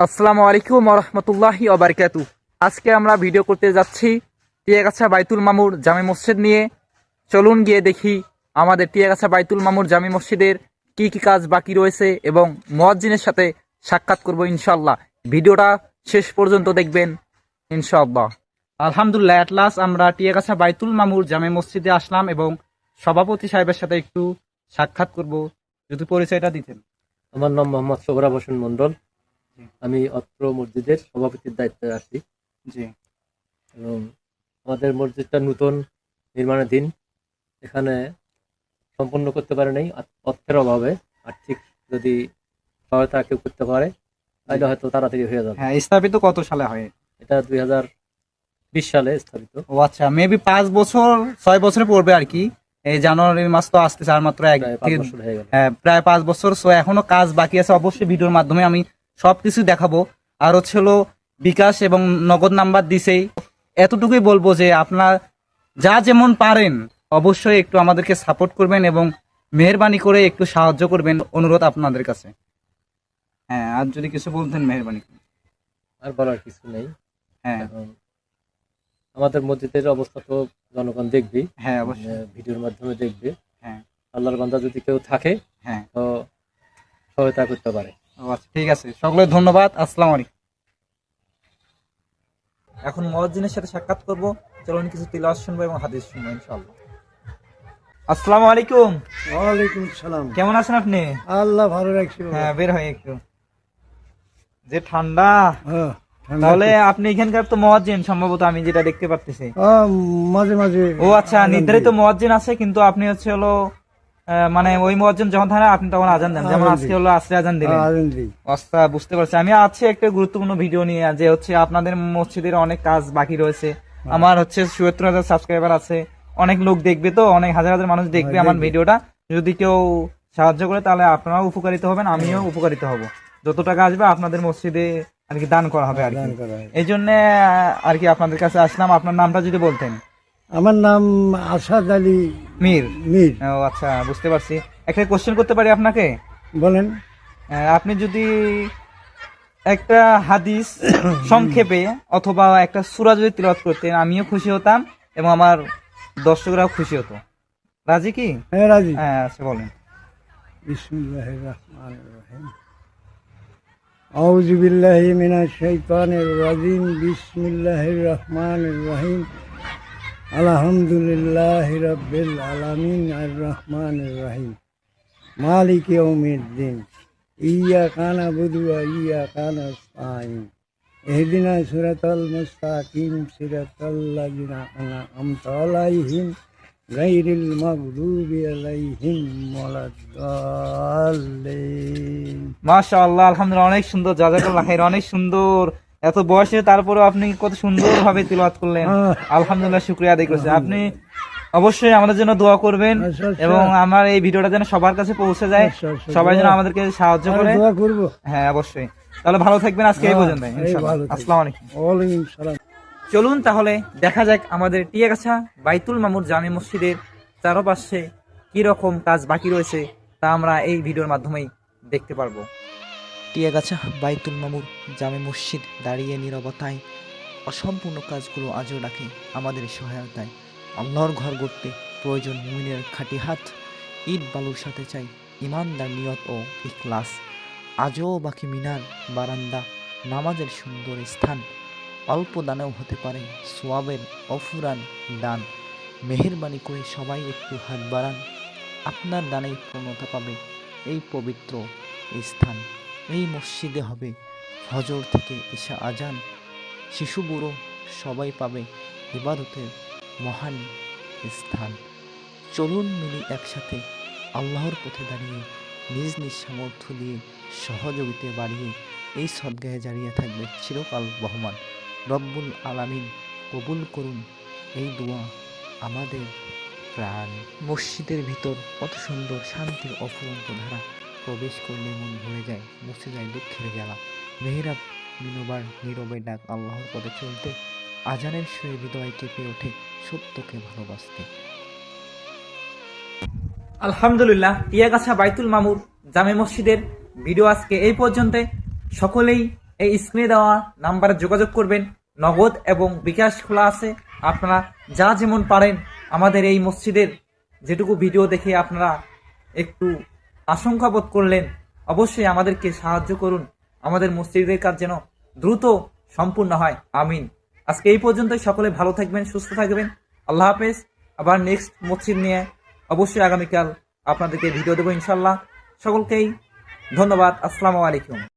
আসসালামু আলাইকুম রহমতুল্লাহি ওবারকাতু। আজকে আমরা ভিডিও করতে যাচ্ছি টিয়াগাছা বাইতুল মামুর জামে মসজিদ নিয়ে। চলুন গিয়ে দেখি আমাদের টিয়াগাছা বাইতুল মামুর জামে মসজিদের কি কি কাজ বাকি রয়েছে এবং মুয়াজ্জিনের সাথে সাক্ষাৎ করব ইনশাআল্লাহ। ভিডিওটা শেষ পর্যন্ত দেখবেন ইনশাআল্লাহ। আলহামদুলিল্লাহ, এট লাস্ট আমরা টিয়াগাছা বাইতুল মামুর জামে মসজিদে আসলাম এবং সভাপতি সাহেবের সাথে একটু সাক্ষাৎ করব। যদি পরিচয়টা দিতেন। আমার নাম মোহাম্মদ সোহরাব হোসেন মন্ডল। আমি অত্র মসজিদের সভাপতির দায়িত্বে আছি। জি। এবং আমাদের মসজিদটা নতুন নির্মাণাধীন, এখানে সম্পন্ন করতে পারে নাই অর্থের অভাবে। আর্থিক যদি সহায়তা কেউ করতে পারে তাহলে হয়তো তাড়াতাড়ি হয়ে যাবে। হ্যাঁ, স্থাপিত কত সালে হয়? এটা 2020 সালে স্থাপিত। ও আচ্ছা, মেবি 5 বছর 6 বছরে পড়বে আর কি। এই জানুয়ারি মাস তো আসতেছে আর মাত্র প্রায় 5 বছর হয়ে গেল। হ্যাঁ, প্রায় 5 বছর। সো এখনো কাজ বাকি আছে। অবশ্যই ভিডিওর মাধ্যমে আমি সবকিছু দেখাবো। আর হচ্ছে হলো বিকাশ এবং নগদ নাম্বার দিছেই। এতটুকুই বলবো যে আপনার যা যেমন পারেন অবশ্যই একটু আমাদেরকে সাপোর্ট করবেন এবং মেহেরবানি করে একটু সাহায্য করবেন, অনুরোধ আপনাদের কাছে। হ্যাঁ, আর যদি কিছু বলতেন মেহেরবানি করে। আর বলার কিছু নেই। হ্যাঁ এখন আমাদের মসজিদের অবস্থা তো জনগণ দেখবেই। হ্যাঁ অবশ্যই। ভিডিওর মাধ্যমে দেখবে। হ্যাঁ আল্লাহর বান্দা যদি কেউ থাকে হ্যাঁ। তো সহায়তা করতে পারে। ও আচ্ছা, ঠিক আছে। সকলে ধন্যবাদ। আসসালামু আলাইকুম। এখন মুয়াজ্জিনের সাথে সাক্ষাৎ করব। চলুন কিছু তিলাওয়াত শুনবো এবং হাদিস শুনবো ইনশাআল্লাহ। আসসালামু আলাইকুম। ওয়ালাইকুম সালাম। কেমন আছেন আপনি? আল্লাহ ভালো রাখছি বাবা। হ্যাঁ, বের হয় একটু। যে ঠান্ডা। হ্যাঁ, ঠান্ডা তাহলে তো। আপনি এখানকার তো মুয়াজ্জিন সম্ভবত, আমি যেটা দেখতে পাচ্ছি। মাঝে মাঝে। ও আচ্ছা, নির্ধারিত মুয়াজ্জিন আছে কিন্তু আপনি হচ্ছে হলো মানে ওই মুয়াজ্জিন যখন থাকে আপনি তখন আজান দেন, যেমন আজান আজকে দিই। হলো আসরে আজান দিলেন। আজান দিই। আচ্ছা, বুঝতে পারছি। আমি আছি একটা গুরুত্বপূর্ণ ভিডিও নিয়ে, যে হচ্ছে আপনাদের মসজিদের অনেক কাজ বাকি রয়েছে। আমার হচ্ছে ৭৭,০০০ সাবস্ক্রাইবার আছে। অনেক লোক দেখবে, তো অনেক হাজার হাজার মানুষ দেখবে আমার ভিডিওটা। যদি কেউ সাহায্য করে তাহলে আপনারাও উপকারিত হবেন, আমিও উপকারিত হব। যত টাকা আসবে আপনাদের মসজিদে আর কি দান করা হবে আর কি। দান করা হয়। এই জন্য আর কি আপনাদের কাছে আসলাম। আপনার নামটা যদি বলতেন। আমার নাম আসাদ আলী মীর। মীর। ও আচ্ছা, বুঝতে পারছি। একটা কোশ্চেন করতে পারি আপনাকে? বলেন। আপনি যদি একটা হাদিস সংক্ষেপে অথবা একটা সূরা যদি তিলাওয়াত করতেন, আমিও খুশি হতাম এবং আমার দর্শকরাও খুশি হতো। রাজি কি? হ্যাঁ, রাজি। হ্যাঁ, আচ্ছা বলেন। বিসমিল্লাহির রহমানির রহিম। আউযু বিল্লাহি মিনাশ শাইতানির রাজিম। বিসমিল্লাহির রহমানির রহিম। আলহামদুলিল্লাহি রাব্বিল আলামিন আর রহমানির রহিম মালিকি ইয়াউমিদ্দিন ইয়্যাকা না'বুদু ওয়া ইয়্যাকা নাস্তাঈন ইহদিনা সিরাতাল মুস্তাকিম সিরাতাল লাযিনা আন'আমতা আলাইহিম গায়রিল মাগদুবি আলাইহিম ওয়ালাদ-দাল্লিন। মাশাআল্লাহ, আলহামদুলিল্লাহ, অনেক সুন্দর। জাযাকাল্লাহ খাইর, অনেক সুন্দর। এত বয়সে তারপরেও আপনি কত সুন্দর ভাবে তিলাওয়াত করলেন। আলহামদুলিল্লাহ, শুকরিয়া আদায় করছি। আপনি অবশ্যই আমাদের জন্য দোয়া করবেন আচ্ছা, আচ্ছা। এবং আমার এই ভিডিওটা যেন সবার কাছে পৌঁছে যায়, আচ্ছা, আচ্ছা, সবাই যেন দোয়া। আমাদেরকে সাহায্য করে। দোয়া করব। হ্যাঁ অবশ্যই। তাহলে ভালো থাকবেন, আজকে এই পর্যন্ত। এই ইনশাআল্লাহ। ভালো থাকবেন। আসসালামু আলাইকুম। ওয়ালাইকুম সালাম। চলুন তাহলে দেখা যাক আমাদের টিয়াগাছা বাইতুল মামুর জামে মসজিদের চারপাশে কি রকম কাজ বাকি রয়েছে, তা আমরা এই ভিডিওর মাধ্যমেই দেখতে পারবো। টিয়াগাছা বাইতুল মামুর জামে মসজিদ দাঁড়িয়ে নীরবতায় অসম্পূর্ণ কাজগুলো আজও ডাকে আমাদের সহায়তায়। আল্লাহর ঘর গড়তে প্রয়োজন মুমিনের খাঁটি হাত, ইট বালুর সাথে চাই ইমানদার নিয়ত ও ইখলাস। আজও বাকি মিনার বারান্দা নামাজের সুন্দর স্থান, অল্প দানেও হতে পারে সোয়াবের অফুরান দান। মেহেরবানি করে সবাই একটু হাত বাড়ান, আপনার দানেই পূর্ণতা পাবে এই পবিত্র স্থান। এই মসজিদে হবে ফজর থেকে ঈশা আজান, শিশু বুড়ো সবাই পাবে ইবাদতের মহান স্থান। চলুন মিলি একসাথে আল্লাহর পথে দাঁড়িয়ে নিজ নিজ সামর্থ্য দিয়ে সহযোগিতা বাড়িয়ে এই সদ্গায়ে জারিয়ে থাকবে চিরকাল বহমান। রব্বুল আলামিন কবুল করুন এই দোয়া আমাদের প্রাণ। মসজিদের ভিতর কত সুন্দর শান্তির অফুরন্ত ধারা, প্রবেশ করলে মন ভরে যায়, মুছে যায় দুঃখের জ্বালা। মেহরাব মিনোবার নীরবে ডাক আল্লাহর পথে চলতে, আজানের সুরে হৃদয় কেঁপে ওঠে সত্যকে ভালোবাসতে। আলহামদুলিল্লাহ, টিয়াগাছা বাইতুল মামুর জামে মসজিদের ভিডিও আজকে এই পর্যন্ত। সকলেই এই স্ক্রিনে দেওয়া নাম্বারে যোগাযোগ করবেন। নগদ এবং বিকাশ খোলা আছে। আপনারা যা যেমন পারেন আমাদের এই মসজিদের যেটুকু ভিডিও দেখে আপনারা একটু আশঙ্কা বোধ করলেন, অবশ্যই আমাদেরকে সাহায্য করুন। আমাদের মসজিদের কাজ যেন দ্রুত সম্পূর্ণ হয়। আমিন। আজকে এই পর্যন্তই। সকলে ভালো থাকবেন, সুস্থ থাকবেন। আল্লাহ হাফেজ। আবার নেক্সট মসজিদ নিয়ে অবশ্যই আগামীকাল আপনাদেরকে ভিডিও দেবো ইনশাল্লাহ। সকলকেই ধন্যবাদ। আসসালামু আলাইকুম।